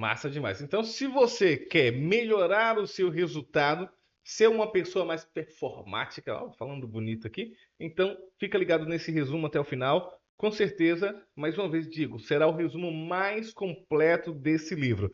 Massa demais. Então, se você quer melhorar o seu resultado, ser uma pessoa mais performática, ó, falando bonito aqui, então fica ligado nesse resumo até o final. Com certeza, mais uma vez digo, será o resumo mais completo desse livro.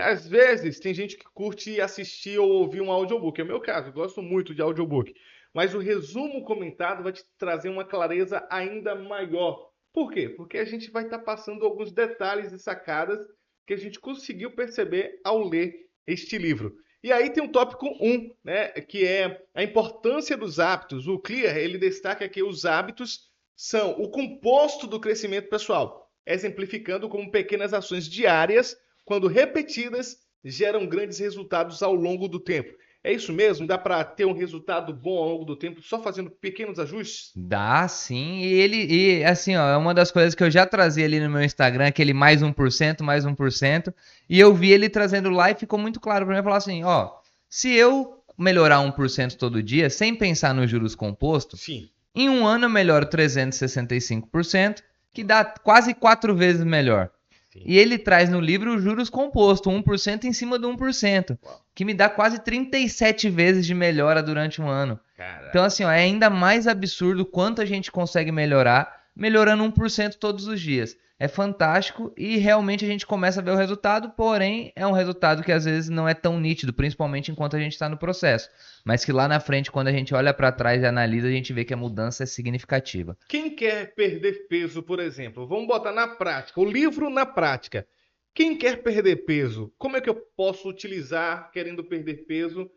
Às vezes, tem gente que curte assistir ou ouvir um audiobook. É o meu caso, eu gosto muito de audiobook. Mas o resumo comentado vai te trazer uma clareza ainda maior. Por quê? Porque a gente vai estar passando alguns detalhes e sacadas que a gente conseguiu perceber ao ler este livro. E aí tem um tópico 1, né, que é a importância dos hábitos. O Clear, ele destaca que os hábitos são o composto do crescimento pessoal, exemplificando como pequenas ações diárias, quando repetidas, geram grandes resultados ao longo do tempo. É isso mesmo? Dá para ter um resultado bom ao longo do tempo só fazendo pequenos ajustes? Dá sim, e assim, ó, é uma das coisas que eu já trazia ali no meu Instagram, aquele mais 1%, mais 1%, e eu vi ele trazendo lá e ficou muito claro pra mim, falar assim, ó, se eu melhorar 1% todo dia, sem pensar nos juros compostos, Sim. em um ano eu melhoro 365%, que dá quase 4 vezes melhor. Sim. E ele traz no livro os juros compostos, 1% em cima do 1%, Uau. que me dá quase 37 vezes de melhora durante um ano. Então, Caraca. assim, ó, é ainda mais absurdo quanto a gente consegue melhorar, melhorando 1% todos os dias. É fantástico e realmente a gente começa a ver o resultado, porém é um resultado que às vezes não é tão nítido, principalmente enquanto a gente está no processo. Mas que lá na frente, quando a gente olha para trás e analisa, a gente vê que a mudança é significativa. Quem quer perder peso, por exemplo, vamos botar na prática, o livro na prática. Quem quer perder peso, como é que eu posso utilizar, querendo perder peso,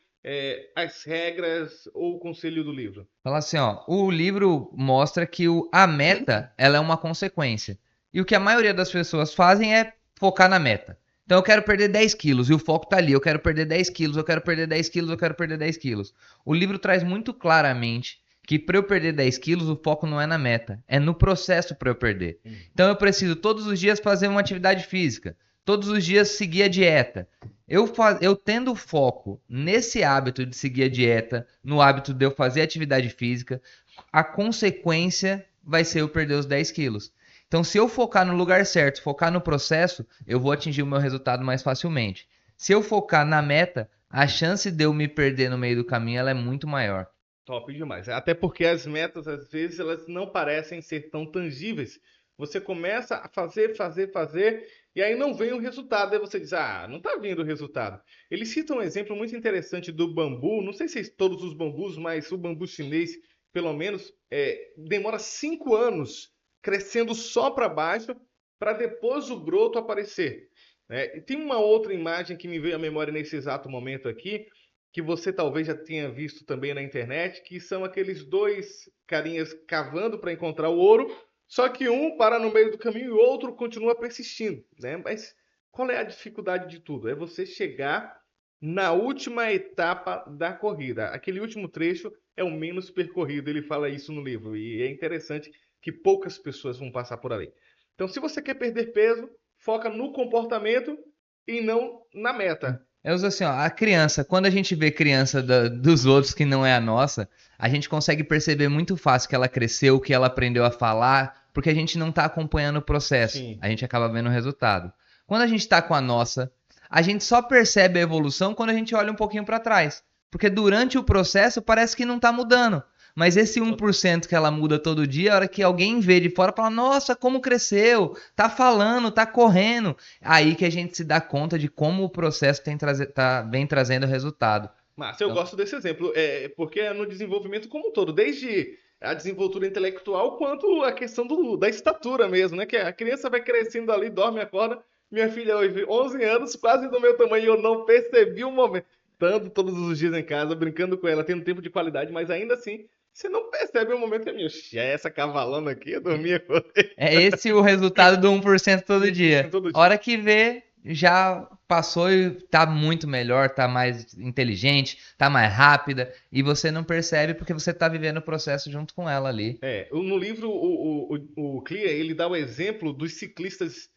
as regras ou o conselho do livro? Fala assim, ó, o livro mostra que a meta, ela é uma consequência. E o que a maioria das pessoas fazem é focar na meta. Então eu quero perder 10 quilos e o foco tá ali, eu quero perder 10 quilos, eu quero perder 10 quilos, eu quero perder 10 quilos. O livro traz muito claramente que para eu perder 10 quilos o foco não é na meta, é no processo para eu perder. Então eu preciso todos os dias fazer uma atividade física, todos os dias seguir a dieta. Eu tendo foco nesse hábito de seguir a dieta, no hábito de eu fazer atividade física, a consequência vai ser eu perder os 10 quilos. Então, se eu focar no lugar certo, focar no processo, eu vou atingir o meu resultado mais facilmente. Se eu focar na meta, a chance de eu me perder no meio do caminho ela é muito maior. Top demais. Até porque as metas, às vezes, elas não parecem ser tão tangíveis. Você começa a fazer, fazer, fazer, e aí não vem o resultado. Aí você diz, ah, não está vindo o resultado. Ele cita um exemplo muito interessante do bambu. Não sei se todos os bambus, mas o bambu chinês, pelo menos, demora 5 anos crescendo só para baixo, para depois o broto aparecer. E tem uma outra imagem que me veio à memória nesse exato momento aqui, que você talvez já tenha visto também na internet, que são aqueles dois carinhas cavando para encontrar o ouro, só que um para no meio do caminho e o outro continua persistindo, né? Mas qual é a dificuldade de tudo? É você chegar na última etapa da corrida. Aquele último trecho é o menos percorrido, ele fala isso no livro, e é interessante que poucas pessoas vão passar por ali. Então, se você quer perder peso, foca no comportamento e não na meta. Eu uso assim, ó, a criança, quando a gente vê criança dos outros que não é a nossa, a gente consegue perceber muito fácil que ela cresceu, que ela aprendeu a falar, porque a gente não está acompanhando o processo. Sim. A gente acaba vendo o resultado. Quando a gente está com a nossa, a gente só percebe a evolução quando a gente olha um pouquinho para trás. Porque durante o processo parece que não está mudando. Mas esse Total. 1% que ela muda todo dia, a hora que alguém vê de fora, fala: Nossa, como cresceu! Tá falando, tá correndo. Aí que a gente se dá conta de como o processo vem trazendo resultado. Márcio, eu Então, gosto desse exemplo, porque é no desenvolvimento como um todo, desde a desenvoltura intelectual quanto a questão da estatura mesmo, né? Que a criança vai crescendo ali, dorme, acorda. Minha filha hoje, 11 anos, quase do meu tamanho, e eu não percebi o momento. Estando todos os dias em casa, brincando com ela, tendo tempo de qualidade, mas ainda assim, você não percebe o momento que a minha, essa cavalando aqui, eu dormia com é esse o resultado do 1% todo 1% dia. todo A dia. hora que vê, já passou e tá muito melhor, tá mais inteligente, tá mais rápida, e você não percebe porque você tá vivendo o processo junto com ela ali. No livro, o Clear, ele dá o exemplo dos ciclistas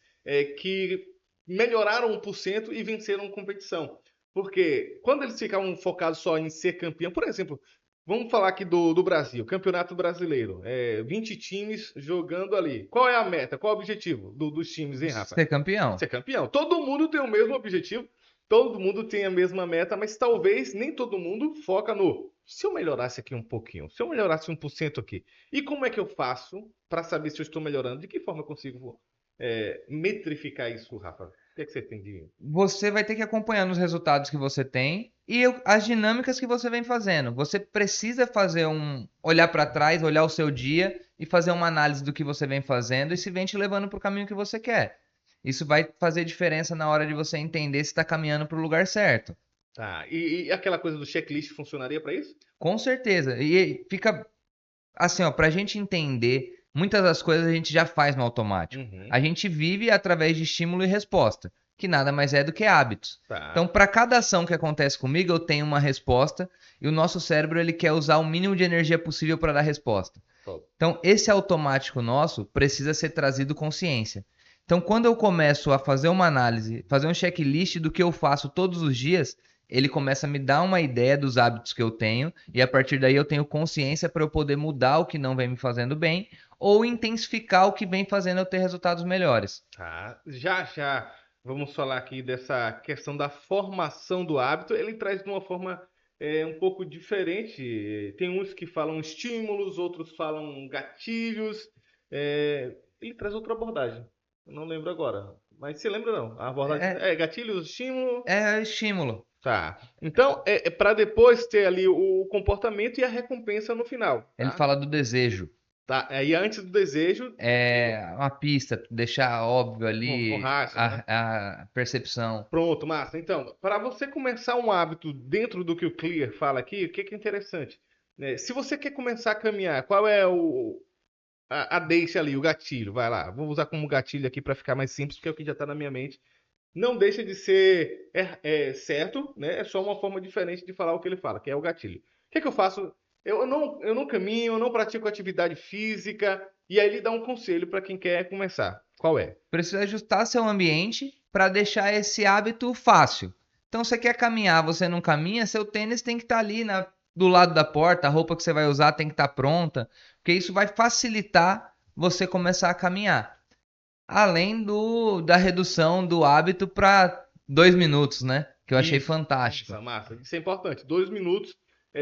que melhoraram 1% e venceram competição. Porque quando eles ficavam focados só em ser campeão, por exemplo, Vamos falar aqui do Brasil, Campeonato Brasileiro. 20 times jogando ali. Qual é a meta? Qual é o objetivo dos times, hein, Rafa? Ser campeão. Ser campeão. Todo mundo tem o mesmo objetivo, todo mundo tem a mesma meta, mas talvez nem todo mundo foca no. Se eu melhorasse aqui um pouquinho, se eu melhorasse 1% aqui, e como é que eu faço para saber se eu estou melhorando? De que forma eu consigo metrificar isso, Rafa? O que é que você tem de. Você vai ter que acompanhar os resultados que você tem e as dinâmicas que você vem fazendo. Você precisa olhar para trás, olhar o seu dia e fazer uma análise do que você vem fazendo e se vem te levando para o caminho que você quer. Isso vai fazer diferença na hora de você entender se está caminhando para o lugar certo. Tá, e aquela coisa do checklist funcionaria para isso? Com certeza. E fica assim, ó, pra gente entender, muitas das coisas a gente já faz no automático. Uhum. A gente vive através de estímulo e resposta, que nada mais é do que hábitos. Tá. Então, para cada ação que acontece comigo, eu tenho uma resposta e o nosso cérebro ele quer usar o mínimo de energia possível para dar resposta. Top. Então, esse automático nosso precisa ser trazido consciência. Então, quando eu começo a fazer uma análise, fazer um checklist do que eu faço todos os dias, ele começa a me dar uma ideia dos hábitos que eu tenho e a partir daí eu tenho consciência para eu poder mudar o que não vem me fazendo bem ou intensificar o que vem fazendo eu ter resultados melhores. Tá. Já já vamos falar aqui dessa questão da formação do hábito. Ele traz de uma forma um pouco diferente. Tem uns que falam estímulos, outros falam gatilhos. Ele traz outra abordagem. Eu não lembro agora. Mas você lembra não? A abordagem É, é gatilhos, estímulo. é estímulo. Tá. Então, para depois ter ali o comportamento e a recompensa no final, Ele tá? fala do desejo. Tá. Aí antes do desejo, É uma pista, deixar óbvio com ali raça, né? a percepção. Pronto, massa. Então, para você começar um hábito dentro do que o Clear fala aqui, o que que é interessante? Né? Se você quer começar a caminhar, qual é a deixa ali, o gatilho? Vai lá. Vou usar como gatilho aqui para ficar mais simples, porque é o que já está na minha mente. Não deixa de ser certo, né? É só uma forma diferente de falar o que ele fala, que é o gatilho. O que é que eu faço? Eu não caminho, eu não pratico atividade física, e aí ele dá um conselho para quem quer começar. Qual é? Precisa ajustar seu ambiente para deixar esse hábito fácil. Então, você quer caminhar, você não caminha, seu tênis tem que estar ali do lado da porta, a roupa que você vai usar tem que estar pronta, porque isso vai facilitar você começar a caminhar. Além da redução do hábito para 2 minutos, né? Que eu achei Isso, fantástico. massa. Isso é importante. 2 minutos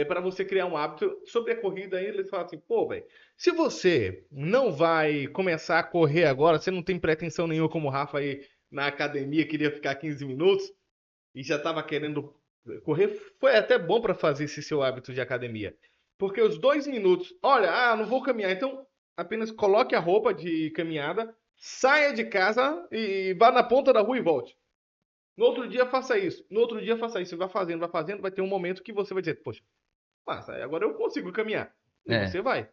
para você criar um hábito. Sobre a corrida aí, eles falam assim, pô, velho, se você não vai começar a correr agora, você não tem pretensão nenhuma como o Rafa aí na academia, queria ficar 15 minutos e já estava querendo correr, foi até bom para fazer esse seu hábito de academia. Porque os 2 minutos, olha, não vou caminhar, então apenas coloque a roupa de caminhada, saia de casa e vá na ponta da rua e volte. No outro dia faça isso. No outro dia faça isso. Você vai fazendo, vai ter um momento que você vai dizer, poxa, massa, agora eu consigo caminhar. E É, você vai.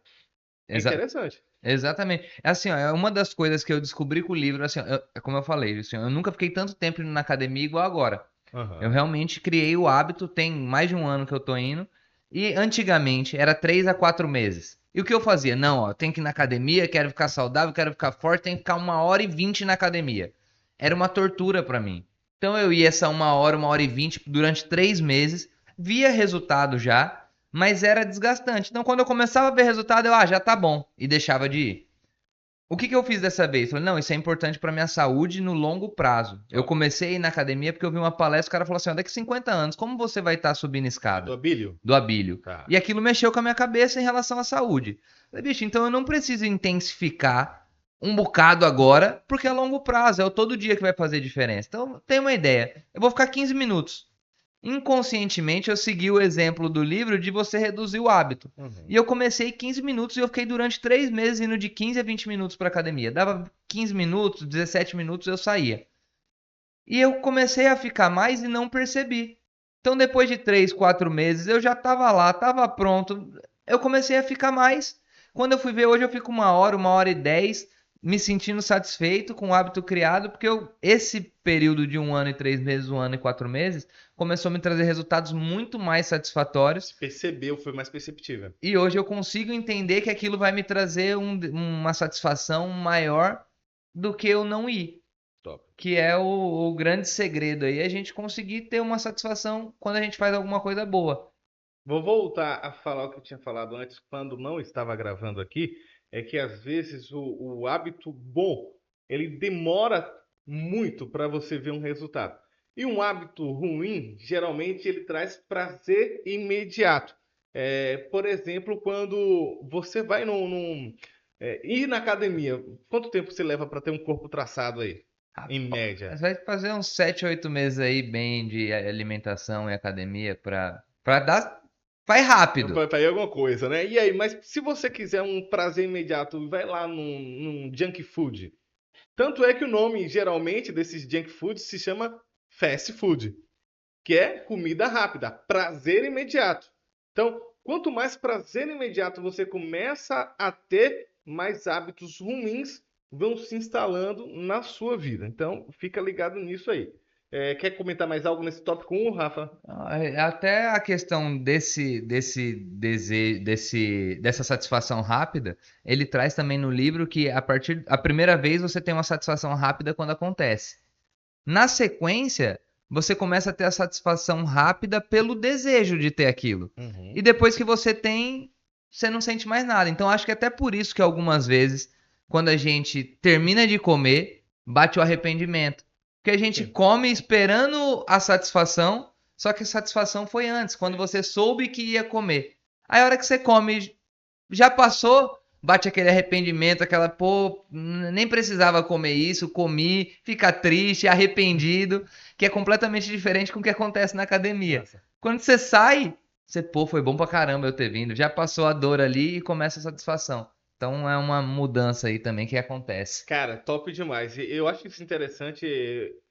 É exa interessante. exatamente. É assim, ó, é uma das coisas que eu descobri com o livro, assim, ó, é como eu falei, assim, eu nunca fiquei tanto tempo indo na academia igual agora. Eu Aham. realmente criei o hábito, tem mais de um ano que eu tô indo. E antigamente era 3 a 4 meses. E o que eu fazia? Não, ó, tem que ir na academia, quero ficar saudável, quero ficar forte, tem que ficar 1h20 na academia. Era uma tortura pra mim. Então eu ia essa 1 hora, 1h20 durante 3 meses, via resultado já, mas era desgastante. Então quando eu começava a ver resultado, já tá bom, e deixava de ir. O que eu fiz dessa vez? Falei, não, isso é importante para minha saúde no longo prazo. Eu Top. comecei a ir na academia porque eu vi uma palestra, o cara falou assim, ó, daqui a 50 anos, como você vai estar subindo Do escada? Abílio? Do abílio. Tá. E aquilo mexeu com a minha cabeça em relação à saúde. Falei, bicho, então eu não preciso intensificar um bocado agora, porque é a longo prazo, é o todo dia que vai fazer diferença. Então, tem uma ideia. Eu vou ficar 15 minutos. Inconscientemente, eu segui o exemplo do livro de você reduzir o hábito. Uhum. E eu comecei 15 minutos e eu fiquei durante 3 meses indo de 15 a 20 minutos para academia. Dava 15 minutos, 17 minutos eu saía. E eu comecei a ficar mais e não percebi. Então, depois de 3, 4 meses, eu já estava lá, estava pronto. Eu comecei a ficar mais. Quando eu fui ver hoje, eu fico 1 hora, 1h10, me sentindo satisfeito com o hábito criado, porque esse período de 1 ano e 3 meses, 1 ano e 4 meses, começou a me trazer resultados muito mais satisfatórios. Se percebeu, foi mais perceptível. E hoje eu consigo entender que aquilo vai me trazer uma satisfação maior do que eu não ir. Top. Que é o grande segredo aí, a gente conseguir ter uma satisfação quando a gente faz alguma coisa boa. Vou voltar a falar o que eu tinha falado antes, quando não estava gravando aqui, é que às vezes o hábito bom, ele demora muito para você ver um resultado. E um hábito ruim, geralmente ele traz prazer imediato. Por exemplo, quando você vai ir na academia, quanto tempo você leva para ter um corpo traçado aí, em média? Mas vai fazer uns 7, 8 meses aí bem de alimentação e academia pra dar. Vai rápido. Para ir alguma coisa, né? E aí, mas se você quiser um prazer imediato, vai lá num junk food. Tanto é que o nome, geralmente, desses junk foods se chama fast food, que é comida rápida, prazer imediato. Então, quanto mais prazer imediato você começa a ter, mais hábitos ruins vão se instalando na sua vida. Então, fica ligado nisso aí. Quer comentar mais algo nesse tópico 1, Rafa? Até a questão desse desejo, dessa satisfação rápida, ele traz também no livro que a primeira vez você tem uma satisfação rápida quando acontece. Na sequência, você começa a ter a satisfação rápida pelo desejo de ter aquilo. E Uhum. depois que você tem, você não sente mais nada. Então acho que até por isso que algumas vezes, quando a gente termina de comer, bate o arrependimento. Porque a gente Sim. come esperando a satisfação, só que a satisfação foi antes, quando você soube que ia comer. Aí a hora que você come, já passou, bate aquele arrependimento, aquela, pô, nem precisava comer isso, comi, fica triste, arrependido, que é completamente diferente com o que acontece na academia. Massa. Quando você sai, você, pô, foi bom pra caramba eu ter vindo, já passou a dor ali e começa a satisfação. Então é uma mudança aí também que acontece. Cara, top demais. E eu acho isso interessante.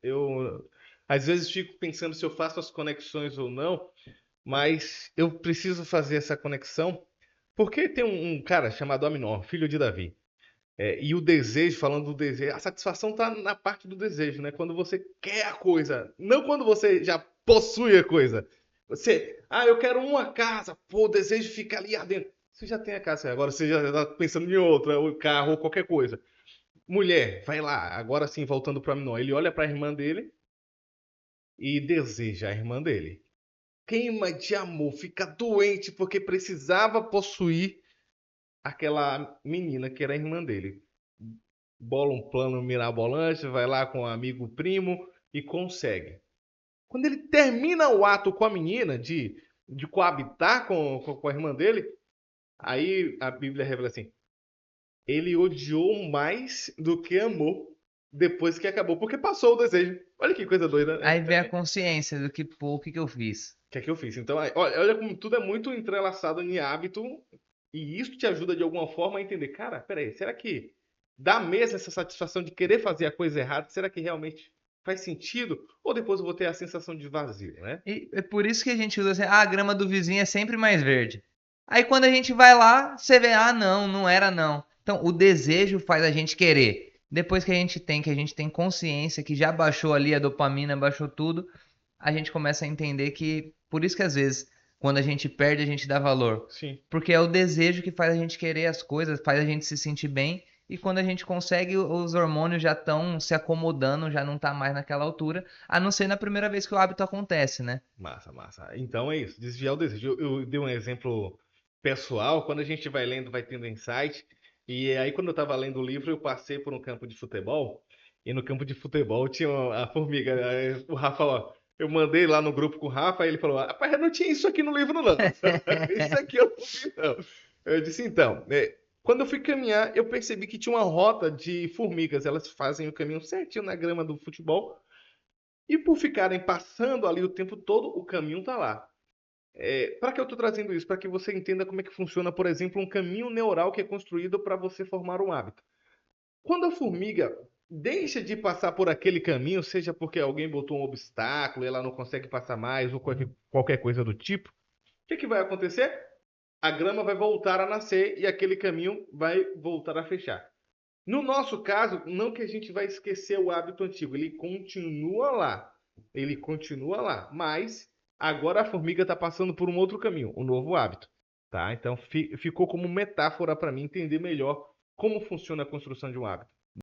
Eu às vezes fico pensando se eu faço as conexões ou não, mas eu preciso fazer essa conexão porque tem um cara chamado Aminor, filho de Davi. E o desejo, falando do desejo, a satisfação está na parte do desejo, né? Quando você quer a coisa, não quando você já possui a coisa. Eu quero uma casa, pô, o desejo fica ali ardendo. Você já tem a casa, agora você já está pensando em outra, ou carro, ou qualquer coisa. Mulher, vai lá, agora sim, voltando para Aminor. Ele olha para a irmã dele e deseja a irmã dele. Queima de amor, fica doente porque precisava possuir aquela menina que era a irmã dele. Bola um plano mirabolante, vai lá com um amigo primo e consegue. Quando ele termina o ato com a menina de coabitar com a irmã dele, aí a Bíblia revela assim: ele odiou mais do que amou depois que acabou, porque passou o desejo. Olha que coisa doida, né? Aí vem a consciência do que, pô, o que que eu fiz? O que é que eu fiz? Então, olha como tudo é muito entrelaçado em hábito e isso te ajuda de alguma forma a entender, cara, peraí, será que dá mesmo essa satisfação de querer fazer a coisa errada? Será que realmente faz sentido? Ou depois eu vou ter a sensação de vazio, né? E é por isso que a gente usa assim, ah, a grama do vizinho é sempre mais verde. Aí quando a gente vai lá, você vê, ah, não, não era não. Então, o desejo faz a gente querer. Depois que a gente tem consciência que já baixou ali a dopamina, baixou tudo, a gente começa a entender que, por isso que às vezes, quando a gente perde, a gente dá valor. Sim. Porque é o desejo que faz a gente querer as coisas, faz a gente se sentir bem. E quando a gente consegue, os hormônios já estão se acomodando, já não tá mais naquela altura. A não ser na primeira vez que o hábito acontece, né? Massa, massa. Então é isso, desviar o desejo. Eu dei um exemplo pessoal, quando a gente vai lendo, vai tendo insight. E aí, quando eu estava lendo o livro, eu passei por um campo de futebol. E no campo de futebol tinha a formiga. Aí o Rafa, ó, eu mandei lá no grupo com o Rafa, e ele falou: rapaz, não tinha isso aqui no livro, não. Isso aqui eu não vi, não. Eu disse: então, quando eu fui caminhar, eu percebi que tinha uma rota de formigas. Elas fazem o caminho certinho na grama do futebol. E por ficarem passando ali o tempo todo, o caminho está lá. Para que eu estou trazendo isso? Para que você entenda como é que funciona, por exemplo, um caminho neural que é construído para você formar um hábito. Quando a formiga deixa de passar por aquele caminho, seja porque alguém botou um obstáculo e ela não consegue passar mais, ou qualquer coisa do tipo, o que vai acontecer? A grama vai voltar a nascer e aquele caminho vai voltar a fechar. No nosso caso, não que a gente vai esquecer o hábito antigo, ele continua lá. Ele continua lá, mas agora a formiga está passando por um outro caminho, um novo hábito, tá? Então ficou como metáfora para mim entender melhor como funciona a construção de um hábito.